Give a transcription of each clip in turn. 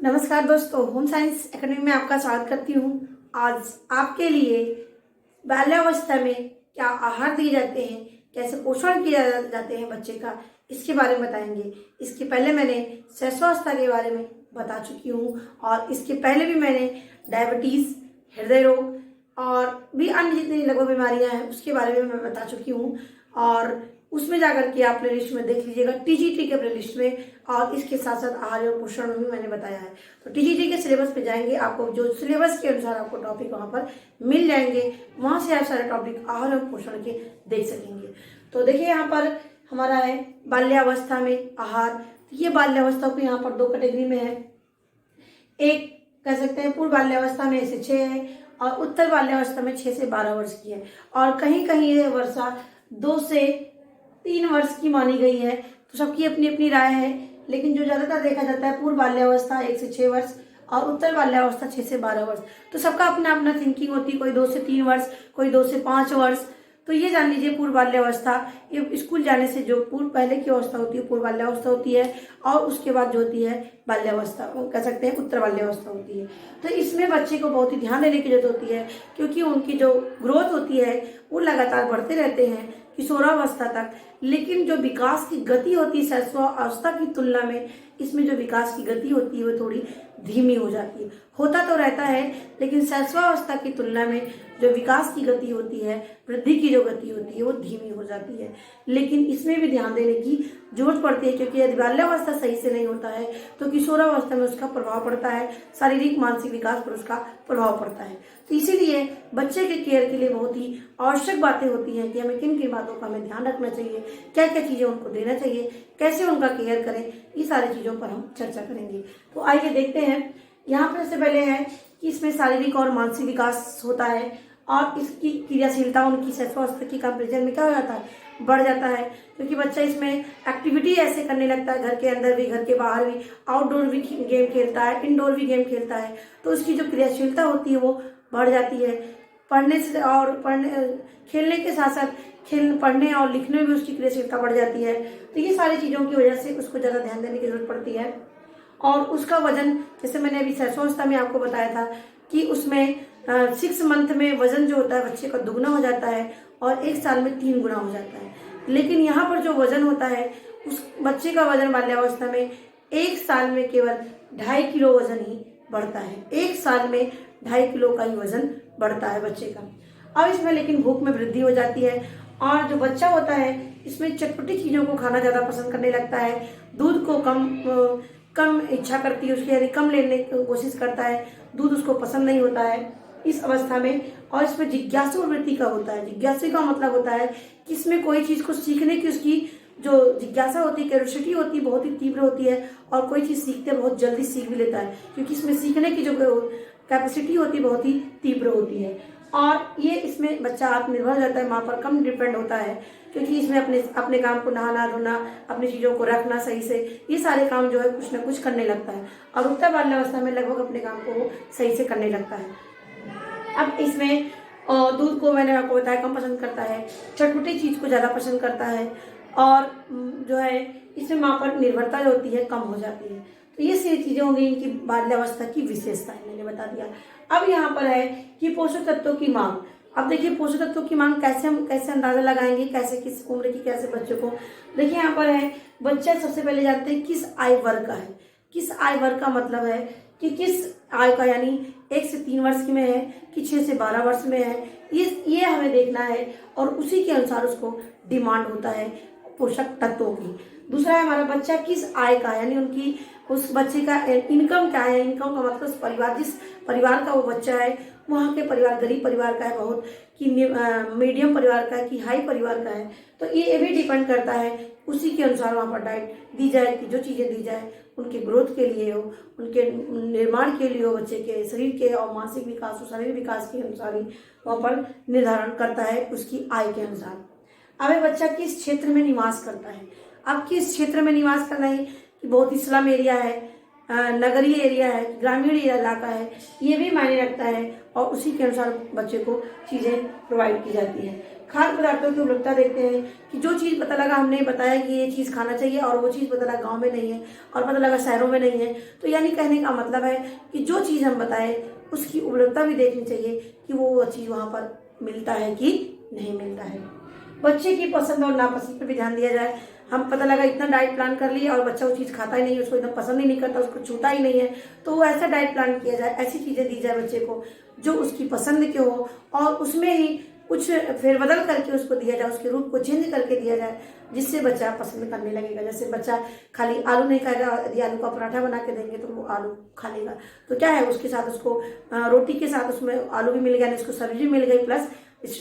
नमस्कार दोस्तों, home science academy में आपका स्वागत करती हूँ। आज आपके लिए बाल्यावस्था में क्या आहार दिए जाते हैं, कैसे पोषण किया जाते हैं बच्चे का, इसके बारे में बताएंगे। इसके पहले मैंने शैशवावस्था के बारे में बता चुकी हूँ और इसके पहले भी मैंने डायबिटीज़, हृदय रोग और भी अन्य जितनी लगभग बीमारियाँ हैं उसके बारे में मैं बता चुकी हूँ। और उसमें जाकर के आप प्ले लिस्ट में देख लीजिएगा, टीजीटी के प्ले लिस्ट में। और इसके साथ साथ आहार और पोषण में भी मैंने बताया है। तो टीजीटी के सिलेबस पे जाएंगे, आपको जो सिलेबस के अनुसार आपको टॉपिक वहाँ पर मिल जाएंगे, वहाँ से आप सारे टॉपिक आहार और पोषण के देख सकेंगे। तो देखिए यहाँ पर हमारा है बाल्यावस्था में आहार। ये बाल्यावस्था को यहाँ पर दो कैटेगरी में है। एक कह सकते हैं पूर्व बाल्यावस्था में से 6 है और उत्तर बाल्यावस्था में 6 से 12 वर्ष की है। और कहीं कहीं ये वर्षा 2 से 3 वर्ष की मानी गई है। तो सबकी अपनी अपनी राय है, लेकिन जो ज़्यादातर देखा जाता है पूर्व बाल्यावस्था 1 से 6 वर्ष और उत्तर बाल्यावस्था 6 से 12 वर्ष। तो सबका अपना अपना थिंकिंग होती है, कोई 2 से 3 वर्ष, कोई 2 से 5 वर्ष। तो ये जान लीजिए पूर्व बाल्यावस्था, ये स्कूल जाने से जो पूर्व पहले की अवस्था होती है पूर्व बाल्यावस्था होती है, और उसके बाद जो होती है बाल्यावस्था, कह सकते हैं उत्तर बाल्यावस्था होती है। तो इसमें बच्चे को बहुत ही ध्यान देने की जरूरत होती है, क्योंकि उनकी जो ग्रोथ होती है वो लगातार बढ़ते रहते हैं किशोरावस्था तक। लेकिन जो विकास की गति होती है शैशवावस्था की तुलना में, इसमें जो विकास की गति होती है वो थोड़ी धीमी हो जाती है। होता तो रहता है, लेकिन शैशवावस्था की तुलना में जो विकास की गति होती है, वृद्धि की जो गति होती है वो धीमी हो जाती है। लेकिन इसमें भी ध्यान देने की जरूरत पड़ती है, क्योंकि यदि बाल्यावस्था सही से नहीं होता है तो किशोरावस्था में उसका प्रभाव पड़ता है, शारीरिक मानसिक विकास पर उसका प्रभाव पड़ता है। तो इसीलिए बच्चे के केयर के लिए बहुत ही आवश्यक बातें होती हैं कि हमें किन किन बातों का हमें ध्यान रखना चाहिए, क्या क्या चीज़ें उनको देना चाहिए, कैसे उनका केयर करें, ये सारी चीज़ों पर हम चर्चा करेंगे। तो आइए देखते हैं। यहाँ पर सबसे पहले है कि इसमें शारीरिक और मानसिक विकास होता है और इसकी क्रियाशीलता उनकी शैशवावस्था की कंपेरिजन में क्या हो जाता है, बढ़ जाता है। क्योंकि बच्चा इसमें एक्टिविटी ऐसे करने लगता है, घर के अंदर भी घर के बाहर भी, आउटडोर भी गेम खेलता है, इंडोर भी गेम खेलता है। तो उसकी जो क्रियाशीलता होती है वो बढ़ जाती है। पढ़ने से और खेलने के साथ साथ पढ़ने और लिखने में भी उसकी क्रियाशीलता बढ़ जाती है। तो ये सारी चीज़ों की वजह से उसको ज़्यादा ध्यान देने की जरूरत पड़ती है। और उसका वजन, जैसे मैंने अभी शैशवावस्था में आपको बताया था कि उसमें 6 मंथ में वजन जो होता है बच्चे का दुगना हो जाता है और 1 साल में 3 गुना हो जाता है। लेकिन यहाँ पर जो वजन होता है, उस बच्चे का वजन बाल्यावस्था में 1 साल में केवल 2.5 किलो वजन ही बढ़ता है। 1 साल में 2.5 किलो का ही वजन बढ़ता है बच्चे का। अब इसमें लेकिन भूख में वृद्धि हो जाती है और जो बच्चा होता है इसमें चटपटी चीज़ों को खाना ज़्यादा पसंद करने लगता है। दूध को कम इच्छा करती है उसकी, यदि कम लेने की कोशिश करता है, दूध उसको पसंद नहीं होता है इस अवस्था में। और इसमें जिज्ञासु वृत्ति का होता है। जिज्ञासु का मतलब होता है कि इसमें कोई चीज़ को सीखने की उसकी जो जिज्ञासा होती है, क्यूरियोसिटी होती है, बहुत ही तीव्र होती है। और कोई चीज़ सीखते बहुत जल्दी सीख भी लेता है, क्योंकि इसमें सीखने की जो कैपेसिटी होती है बहुत ही तीव्र होती है। और ये इसमें बच्चा आत्मनिर्भर रहता है, माँ पर कम डिपेंड होता है, क्योंकि इसमें अपने काम को नहाना धोना, अपनी चीज़ों को रखना सही से, ये सारे काम जो है कुछ ना कुछ करने लगता है। और उत्तर बाल्यावस्था में लगभग अपने काम को वो सही से करने लगता है। अब इसमें दूध को मैंने आपको बताया कम पसंद करता है, चटपटी चीज़ को ज़्यादा पसंद करता है, और जो है इसमें माँ पर निर्भरता जो होती है कम हो जाती है। तो ये सारी चीज़ें होंगी इनकी बाल्यावस्था की विशेषताएं, मैंने बता दिया। अब यहाँ पर है कि पोषक तत्वों की मांग। अब देखिए पोषक तत्वों की मांग कैसे अंदाजा लगाएंगे, कैसे किस उम्र की कैसे बच्चों को। देखिए यहाँ पर है, बच्चा सबसे पहले जानते हैं किस आयु वर्ग का है। किस आयु वर्ग का मतलब है कि किस आयु का, यानी 1 से 3 वर्ष की में है कि 6 से 12 वर्ष में है, ये हमें देखना है। और उसी के अनुसार उसको डिमांड होता है पोषक तत्वों की। दूसरा है हमारा बच्चा किस आय का, यानी उनकी उस बच्चे का इनकम क्या है। इनकम का मतलब परिवार, जिस परिवार का वो बच्चा है वहाँ के परिवार गरीब परिवार का है बहुत, कि मीडियम परिवार का है कि हाई परिवार का है। तो ये भी डिपेंड करता है, उसी के अनुसार वहाँ पर डाइट दी जाए कि जो चीज़ें दी जाए उनके ग्रोथ के लिए हो, उनके निर्माण के लिए हो, बच्चे के शरीर के और मानसिक विकास और शारीरिक विकास के अनुसार ही वहाँ पर निर्धारण करता है उसकी आय के अनुसार। अब बच्चा किस क्षेत्र में निवास करता है। अब किस क्षेत्र में निवास करना है कि बहुत ही स्लम एरिया है, नगरीय एरिया है, ग्रामीण इलाका है, ये भी मायने रखता है। और उसी के अनुसार बच्चे को चीज़ें प्रोवाइड की जाती है। खाद्य पदार्थों की उपलब्धता देखते हैं कि जो चीज़ पता लगा हमने बताया कि ये चीज़ खाना चाहिए और वो चीज़ पता लगा गांव में नहीं है और पता लगा शहरों में नहीं है, तो यानी कहने का मतलब है कि जो चीज़ हम बताएं उसकी उपलब्धता भी देखनी चाहिए कि वो चीज़ वहाँ पर मिलता है कि नहीं मिलता है। बच्चे की पसंद और नापसंद पर भी ध्यान दिया जाए। हम पता लगा इतना डाइट प्लान कर लिया और बच्चा वो चीज़ खाता ही नहीं है, उसको इतना पसंद ही नहीं करता, उसको छूता ही नहीं है, तो वो ऐसा डाइट प्लान किया जाए, ऐसी चीज़ें दी जाए बच्चे को जो उसकी पसंद के हो और उसमें ही कुछ फेरबदल करके उसको दिया जाए, उसके रूप को चेंज करके दिया जाए जिससे बच्चा पसंद करने लगेगा। जैसे बच्चा खाली आलू नहीं खाएगा, यदि आलू का पराठा बना के देंगे तो वो आलू खा लेगा, तो क्या है उसके साथ उसको रोटी के साथ उसमें आलू भी मिल गया, उसको सब्जी मिल गई, प्लस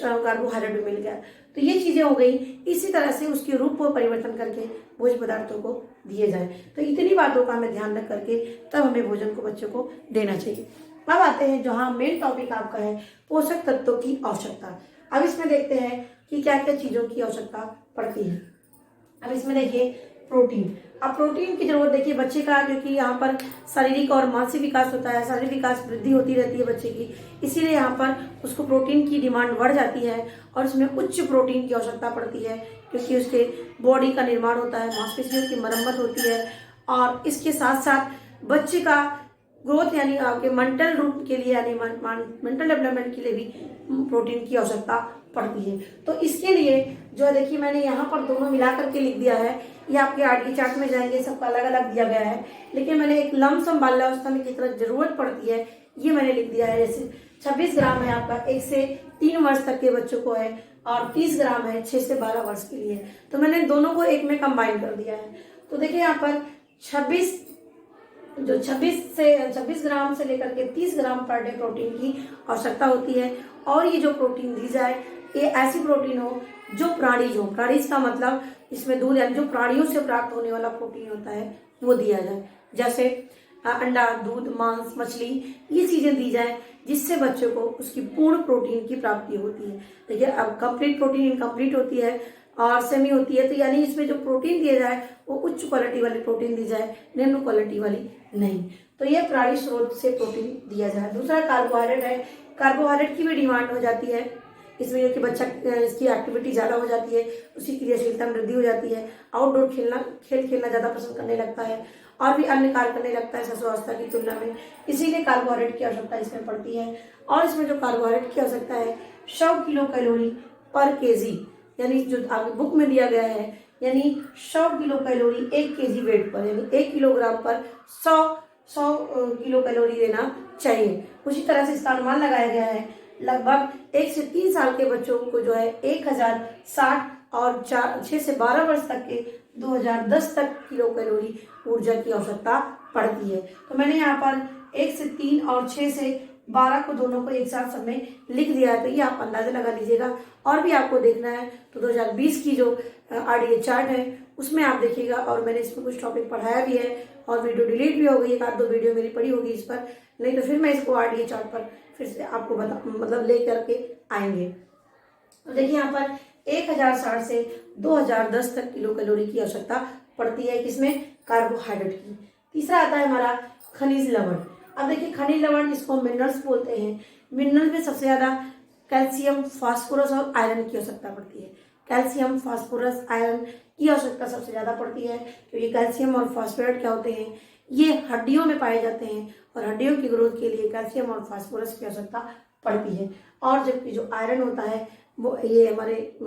कार्बोहाइड्रेट भी मिल गया, तो ये चीज़ें हो गई। इसी तरह से उसके रूप को परिवर्तन करके भोज्य पदार्थों को दिए जाए। तो इतनी बातों का हमें ध्यान रख करके तब हमें भोजन को बच्चों को देना चाहिए। अब आते हैं जहाँ मेन टॉपिक आपका है पोषक तत्वों की आवश्यकता। अब इसमें देखते हैं कि क्या क्या चीज़ों की आवश्यकता पड़ती है। अब इसमें देखिए प्रोटीन। अब प्रोटीन की जरूरत देखिए बच्चे का, क्योंकि यहाँ पर शारीरिक और मानसिक विकास होता है, शारीरिक विकास वृद्धि होती रहती है बच्चे की, इसीलिए यहाँ पर उसको प्रोटीन की डिमांड बढ़ जाती है और उसमें उच्च प्रोटीन की आवश्यकता पड़ती है, क्योंकि उसके बॉडी का निर्माण होता है, मांसपेशियों की मरम्मत होती है और इसके साथ साथ बच्चे का ग्रोथ यानी आपके मेंटल रूप के लिए यानी मेंटल डेवलपमेंट के लिए भी प्रोटीन की आवश्यकता पड़ती है। तो इसके लिए जो है देखिए मैंने यहाँ पर दोनों मिला करके लिख दिया है, ये आपके आरटी चार्ट में जाएंगे सबका अलग अलग दिया गया है, लेकिन मैंने एक लमसम बाल्यावस्था में कितना जरूरत पड़ती है ये मैंने लिख दिया है। जैसे 26 ग्राम है आपका 1 से 3 वर्ष तक के बच्चों को है और 30 ग्राम है 6 से 12 वर्ष के लिए, तो मैंने दोनों को एक में कंबाइन कर दिया है। तो देखिए यहाँ पर 26 ग्राम से लेकर के 30 ग्राम पर डे प्रोटीन की आवश्यकता होती है और ये जो प्रोटीन दी जाए ये ऐसी प्रोटीन हो जो प्राणीज हो, प्राणीज का मतलब इसमें दूध यानी जो प्राणियों से प्राप्त होने वाला प्रोटीन होता है वो दिया जाए, जैसे अंडा, दूध, मांस, मछली, ये चीजें दी जाए जिससे बच्चों को उसकी पूर्ण प्रोटीन की प्राप्ति होती है। देखिए अब कंप्लीट प्रोटीन इनकम्प्लीट होती है और सेमी होती है, तो यानी इसमें जो प्रोटीन दिया जाए वो उच्च क्वालिटी वाली प्रोटीन दी जाए, निम्न क्वालिटी वाली नहीं। तो ये प्राणी स्रोत से प्रोटीन दिया जाए। दूसरा कार्बोहाइड्रेट है, कार्बोहाइड्रेट की भी डिमांड हो जाती है इसमें कि बच्चा इसकी एक्टिविटी ज़्यादा हो जाती है, उसकी क्रियाशीलता में वृद्धि हो जाती है, आउटडोर खेल खेलना ज़्यादा पसंद करने लगता है और भी अन्य कार्य करने लगता है शिशुअवस्था की तुलना में, इसीलिए कार्बोहाइड्रेट की आवश्यकता इसमें पड़ती है। और इसमें जो कार्बोहाइड्रेट की आवश्यकता है 100 किलो कैलोरी पर केजी, यानी जो आपकी बुक में दिया गया है, यानी 100 किलो कैलोरी 1 केजी वेट पर, यानी 1 किलोग्राम पर 100 किलो कैलोरी देना चाहिए। उसी तरह से इसका अनुमान लगाया गया है लगभग 1 से 3 साल के बच्चों को जो है 1060 और 6 से 12 वर्ष तक के 2010 तक किलो कैलोरी ऊर्जा की आवश्यकता पड़ती है। तो मैंने यहाँ पर 1 से 3 और 6 से 12 को दोनों को एक साथ सब में लिख दिया है, तो ये आप अंदाजा लगा लीजिएगा। और भी आपको देखना है तो 2020 की जो आरडीए चार्ट है उसमें आप देखिएगा, और मैंने इसमें कुछ टॉपिक पढ़ाया भी है और वीडियो डिलीट भी हो गई, 1-2 वीडियो मेरी पड़ी होगी इस पर, नहीं तो फिर मैं इसको आरडीए चार्ट पर फिर से आपको मतलब ले करके आएंगे। तो देखिए यहाँ पर 1060 से 2010 तक किलो कैलोरी की आवश्यकता पड़ती है, किसमें, कार्बोहाइड्रेट की। तीसरा आता है हमारा खनिज लवण। अब देखिए खनिज लवण इसको मिनरल्स बोलते हैं। मिनरल में सबसे ज्यादा कैल्शियम, फास्फोरस और आयरन की आवश्यकता पड़ती है। कैल्शियम, फास्फोरस, आयरन की आवश्यकता सबसे ज्यादा पड़ती है, क्योंकि कैल्शियम और फास्फोरेट क्या होते हैं, ये हड्डियों में पाए जाते हैं और हड्डियों की ग्रोथ के लिए कैल्शियम और फास्फोरस की आवश्यकता पड़ती है। और जबकि जो आयरन होता है वो ये हमारे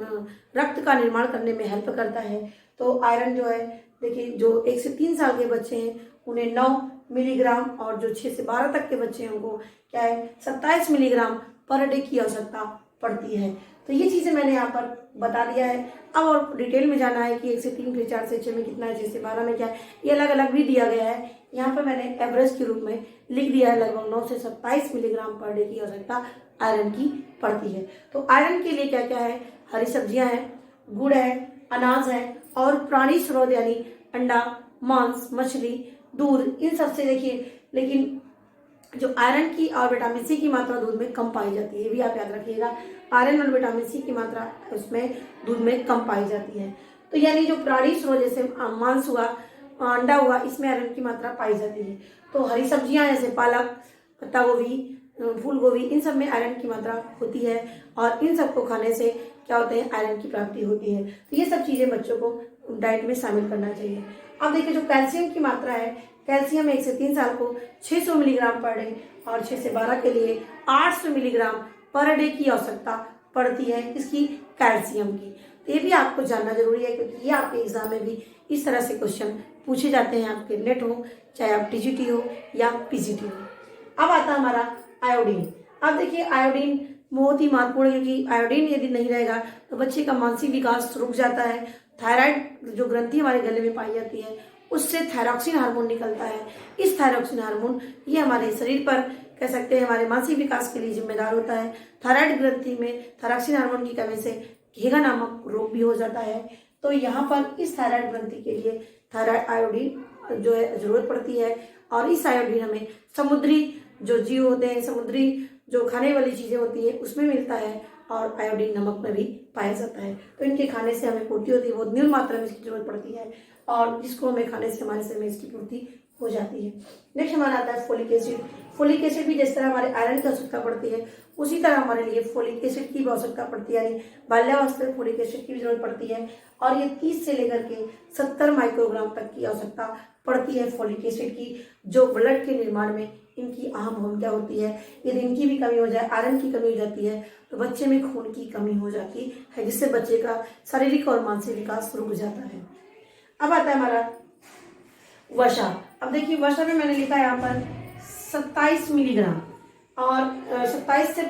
रक्त का निर्माण करने में हेल्प करता है। तो आयरन जो है देखिए जो 1 से 3 साल के बच्चे हैं उन्हें 9 मिलीग्राम और जो 6 से 12 तक के बच्चे हैं उनको क्या है 27 मिलीग्राम पर डे की आवश्यकता पड़ती है। तो ये चीज़ें मैंने यहाँ पर बता दिया है। अब और डिटेल में जाना है कि 1 से 3 फिर 4 से 6 में कितना है, 6 से 12 में क्या है, ये अलग अलग भी दिया गया है। यहाँ पर मैंने एवरेज के रूप में लिख दिया है लगभग 9 से 27 मिलीग्राम पर डे की आवश्यकता आयरन की पड़ती है। तो आयरन के लिए क्या क्या है, हरी सब्जियां हैं, गुड़ है, अनाज है और प्राणी स्रोत यानी अंडा, मांस, मछली, दूध, इन सबसे देखिए। लेकिन जो आयरन की और विटामिन सी की मात्रा दूध में कम पाई जाती है, ये भी आप याद रखिएगा। आयरन और विटामिन सी की मात्रा उसमें दूध में कम पाई जाती है। तो यानी जो प्राणी स्रोत जैसे मांस हुआ, अंडा हुआ, इसमें आयरन की मात्रा पाई जाती है। तो हरी सब्जियां जैसे पालक, पत्ता गोभी, फूल गोभी, इन सब में आयरन की मात्रा होती है और इन सबको खाने से क्या होते हैं, आयरन की प्राप्ति होती है। तो ये सब चीज़ें बच्चों को डाइट में शामिल करना चाहिए। अब देखिए जो कैल्शियम की मात्रा है, कैल्शियम 1 से 3 साल को 600 मिलीग्राम पर डे और 6 से 12 के लिए 800 मिलीग्राम पर डे की आवश्यकता पड़ती है इसकी, कैल्शियम की। तो ये भी आपको जानना जरूरी है, क्योंकि ये आपके एग्जाम में भी इस तरह से क्वेश्चन पूछे जाते हैं, आपके नेट हो, चाहे आप टीजीटी हो या पीजीटी हो। अब आता है हमारा आयोडीन। अब देखिए आयोडीन बहुत ही महत्वपूर्ण है, क्योंकि आयोडीन यदि नहीं रहेगा तो बच्चे का मानसिक विकास रुक जाता है। थायराइड जो ग्रंथि हमारे गले में पाई जाती है, उससे थायरॉक्सिन हार्मोन निकलता है। इस थायरॉक्सिन हार्मोन ये हमारे शरीर पर, कह सकते हैं, हमारे मानसिक विकास के लिए जिम्मेदार होता है। थायराइड ग्रंथि में थायरॉक्सिन हार्मोन की कमी से घेगा नामक रोग भी हो जाता है। तो यहाँ पर इस थायराइड ग्रंथि के लिए थायराइड आयोडीन जो है जरूरत पड़ती है। और इस आयोडीन हमें समुद्री जो जीव होते हैं, समुद्री जो खाने वाली चीजें होती है उसमें मिलता है, और आयोडीन नमक में भी पाया जाता है। तो इनके खाने से हमें पूर्ति होती है, बहुत न्यून मात्रा में इसकी जरूरत पड़ती है, और जिसको हमें खाने से हमारे शरीर में इसकी पूर्ति हो जाती है। नेक्स्ट हमारा आता है फोलिक एसिड। फोलिक एसिड भी जिस तरह हमारे आयरन की आवश्यकता पड़ती है, उसी तरह हमारे लिए फोलिक एसिड की भी आवश्यकता पड़ती है, यानी बाल्यावस्था में फोलिक एसिड की भी जरूरत पड़ती है। और ये 30 से लेकर के 70 माइक्रोग्राम तक की आवश्यकता पड़ती है फोलिक एसिड की, जो ब्लड के निर्माण में इनकी अहम भूमिका होती है। यदि इनकी भी कमी हो जाए, आयरन की कमी हो जाती है, तो बच्चे में खून की कमी हो जाती है, जिससे बच्चे का शारीरिक और मानसिक विकास रुक जाता है। अब आता है हमारा वसा। अब देखिए वसा में मैंने लिखा है यहाँ पर 27 मिलीग्राम, और 27 से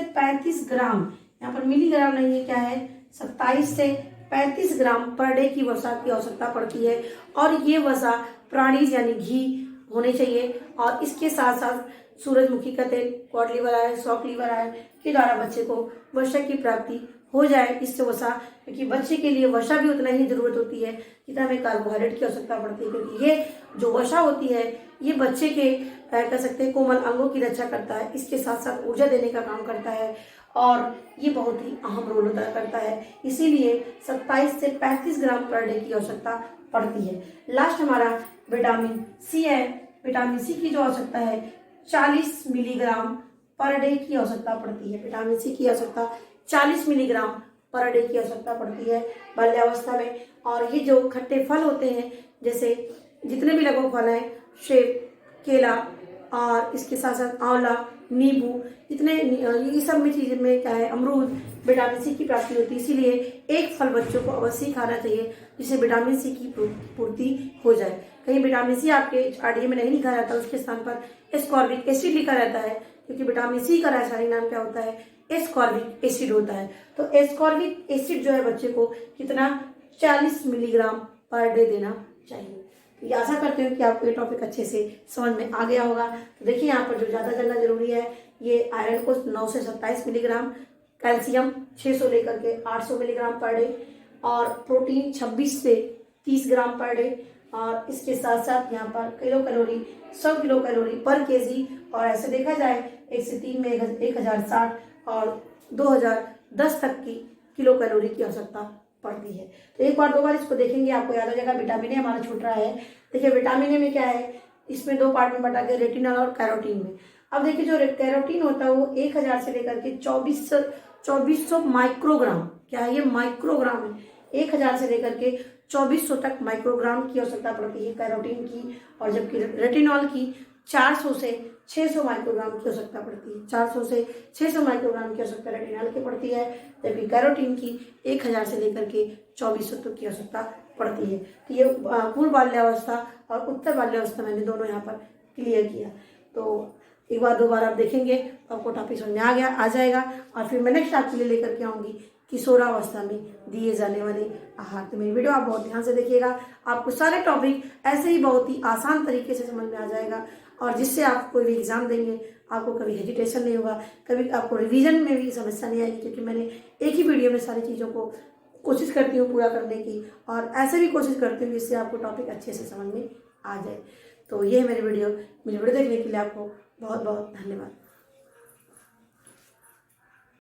35 ग्राम, यहाँ पर मिलीग्राम नहीं है, क्या है, 27 से 35 ग्राम पर डे की वसा की आवश्यकता पड़ती है। और ये वसा प्राणीज यानी घी होने चाहिए, और इसके साथ साथ सूरजमुखी का तेल, cod liver oil, shark liver oil के द्वारा बच्चे को वसा की प्राप्ति हो जाए। इससे वसा, क्योंकि बच्चे के लिए वसा भी उतना ही जरूरत होती है जितना हमें कार्बोहाइड्रेट की आवश्यकता पड़ती है, क्योंकि ये जो वसा होती है ये बच्चे के, कह सकते हैं, कोमल अंगों की रक्षा करता है, इसके साथ साथ ऊर्जा देने का काम करता है, और ये बहुत ही अहम रोल अदा करता है। इसीलिए 27 से 35 ग्राम पर डे की आवश्यकता पड़ती है। लास्ट हमारा विटामिन सी है। विटामिन सी की जो आवश्यकता है 40 मिलीग्राम पर डे की आवश्यकता पड़ती है। विटामिन सी की आवश्यकता 40 मिलीग्राम पर डे की आवश्यकता पड़ती है बाल्यावस्था में। और ये जो खट्टे फल होते हैं, जैसे जितने भी लगभग फल हैं, सेब, केला, और इसके साथ साथ आंवला, नींबू, जितने ये सब में चीज़ में क्या है, अमरूद, विटामिन सी की प्राप्ति होती है। इसीलिए एक फल बच्चों को अवश्य खाना चाहिए, जिससे विटामिन सी की पूर्ति हो जाए। कहीं विटामिन सी आपके आरडीए में नहीं लिखा रहता, उसके स्थान पर एस्कॉर्बिक एसिड लिखा रहता है, क्योंकि विटामिन सी का रासायनिक नाम क्या होता है, एस्कॉर्बिक एसिड होता है। तो एस्कॉर्बिक एसिड जो है बच्चे को कितना, 40 मिलीग्राम पर डे देना चाहिए। तो ये आशा करते हैं कि आपको ये टॉपिक अच्छे से समझ में आ गया होगा। तो देखिए यहाँ पर जो ज़्यादा जानना जरूरी है, ये आयरन को 9 से 27 मिलीग्राम, कैल्शियम 600 लेकर के 800 मिलीग्राम पर डे, और प्रोटीन 26 से 30 ग्राम पर डे, और इसके साथ साथ यहाँ पर किलो कैलोरी 100 किलो कैलोरी पर केजी। और ऐसे देखा जाए 1 से 3 में 1060 और 2010 तक की किलो कैलोरी की आवश्यकता पड़ती है। तो एक बार 2 बार इसको देखेंगे, आपको याद हो जाएगा। विटामिन ए हमारा छूट रहा है। देखिए विटामिन ए में क्या है, इसमें 2 पार्ट में बटा के, रेटिनल और कैरोटीन में। अब देखिए जो कैरोटीन होता है वो 1000 से लेकर के 2400 माइक्रोग्राम, क्या है, ये माइक्रोग्राम है। 1000 से लेकर के 2400 तक माइक्रोग्राम की आवश्यकता पड़ती है कैरोटीन की, और जबकि रेटिनॉल की 400 से 600 माइक्रोग्राम की आवश्यकता पड़ती है। 400 से 600 माइक्रोग्राम की आवश्यकता रेटिनॉल की पड़ती है, जबकि कैरोटीन की 1000 से लेकर के 2400 तक की आवश्यकता पड़ती है। तो ये पूर्व बाल्यावस्था और उत्तर बाल्यावस्था मैंने दोनों यहाँ पर क्लियर किया। तो एक बार 2 बार आप देखेंगे तो आपको टॉपिक समझ में आ जाएगा। और फिर मैं नेक्स्ट आपके लिए लेकर के आऊँगी किशोरावस्था में दिए जाने वाले आहार। तो मेरी वीडियो आप बहुत ध्यान से देखिएगा, आपको सारे टॉपिक ऐसे ही बहुत ही आसान तरीके से समझ में आ जाएगा, और जिससे आप कोई भी एग्जाम देंगे आपको कभी हेजिटेशन नहीं होगा, कभी आपको रिवीजन में भी समस्या नहीं आएगी, क्योंकि मैंने एक ही वीडियो में सारी चीज़ों को कोशिश करती हूँ पूरा करने की, और ऐसे भी कोशिश करती हूँ जिससे आपको टॉपिक अच्छे से समझ में आ जाए। तो ये है मेरी वीडियो देखने के लिए आपको बहुत बहुत धन्यवाद।